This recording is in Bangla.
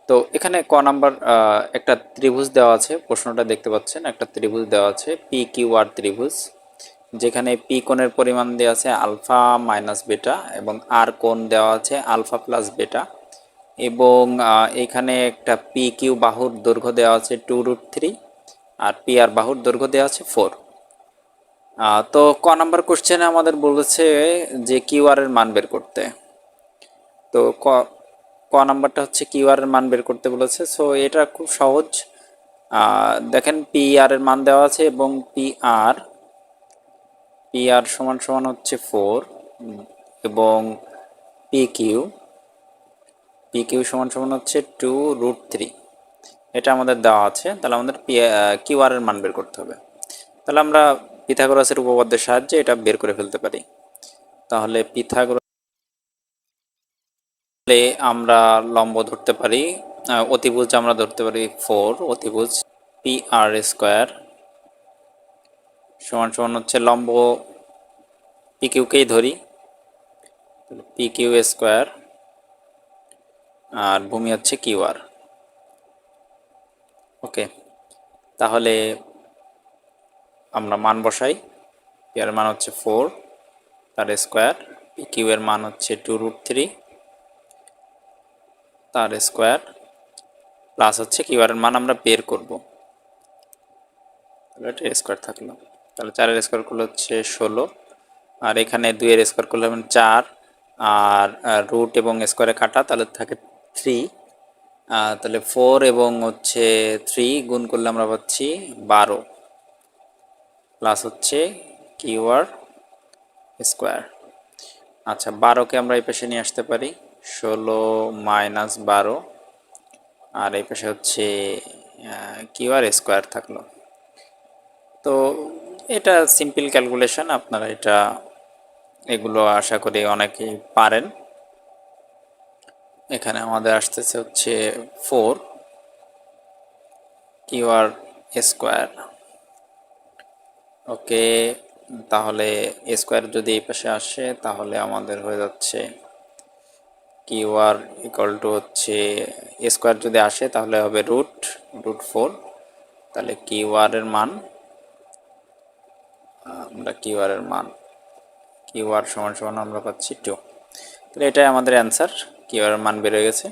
তো এখানে ক নাম্বার একটা ত্রিভুজ দেওয়া আছে, প্রশ্নটা দেখতে পাচ্ছেন একটা ত্রিভুজ দেওয়া আছে পি কিউ আর ত্রিভুজ, যেখানে পি কোণের পরিমাণ দেওয়া আছে আলফা মাইনাস বেটা এবং আর কোণ দেওয়া আছে আলফা প্লাস বেটা, এবং এখানে একটা পি কিউ বাহুর দৈর্ঘ্য দেওয়া আছে 2√3 আর পি আর বাহুর দৈর্ঘ্য দেওয়া আছে 4। তো ক নাম্বার কোশ্চেনে আমাদের বলেছে যে কিউ আর এর মান বের করতে। তো ক নাম্বারটা হচ্ছে কিউ আর এর মান বের করতে বলেছে। সো এটা খুব সহজ। দেখেন পি আর এর মান দেওয়া আছে এবং পি আর সমান সমান হচ্ছে 4 এবং পি কিউ সমান সমান হচ্ছে 2√3, এটা আমাদের দেওয়া আছে। তাহলে আমাদের কিউ আর এর মান বের করতে হবে। তাহলে আমরা পিথাগোরাসের উপপাদ্যের সাহায্যে এটা বের করে ফেলতে পারি। তাহলে আমরা লম্ব ধরতে পারি, অতিভুজ আমরা ধরতে পারি 4, অতিভুজ পি আর স্কোয়ার সমান সমান হচ্ছে লম্ব পি কিউকেই ধরি, পি কিউ স্কোয়ার আর ভূমি হচ্ছে কিউ আর। ওকে, তাহলে আমরা মান বসাই। পি আর মান হচ্ছে 4 তার স্কোয়ার, পি কিউ এর মান হচ্ছে 2√3 তার স্কোয়ার, প্লাস হচ্ছে কিউ আর এর মান আমরা বের করব। তাহলে এটা স্কোয়ার থাকলো। তাহলে 4 এর স্কোয়ার করলে হচ্ছে 16, আর এখানে 2 এর স্কোয়ার করলে হবে 4, আর রুট এবং স্কোয়ারে কাটা, তাহলে থাকে 3। তাহলে 4 এবং হচ্ছে 3 গুণ করলে আমরা পাচ্ছি 12, প্লাস হচ্ছে কিউ আর স্কোয়ার। আচ্ছা, 12কে আমরা এই পাশে নিয়ে আসতে পারি, 16 মাইনাস 12, আর এই পাশে হচ্ছে কিউ আর স্কোয়ার থাকলো। তো এটা সিম্পল ক্যালকুলেশন, আপনারা এগুলো আশা করি অনেকেই পারেন। এখানে আমাদের আসতেছে হচ্ছে 4 কিউ আর স্কোয়ার। ওকে, তাহলে স্কোয়ার যদি এই পাশে আসে তাহলে আমাদের হয়ে যাচ্ছে কিউ আর ইকুয়াল টু হচ্ছে স্কোয়ার যদি আসে তাহলে হবে √4। তাহলে কিউ আর এর মান, আমরা কিউ আর সমান সমান আমরা পাচ্ছি 2। তাহলে এটাই আমাদের অ্যান্সার, কিউ আর এর মান বের হয়ে গেছে।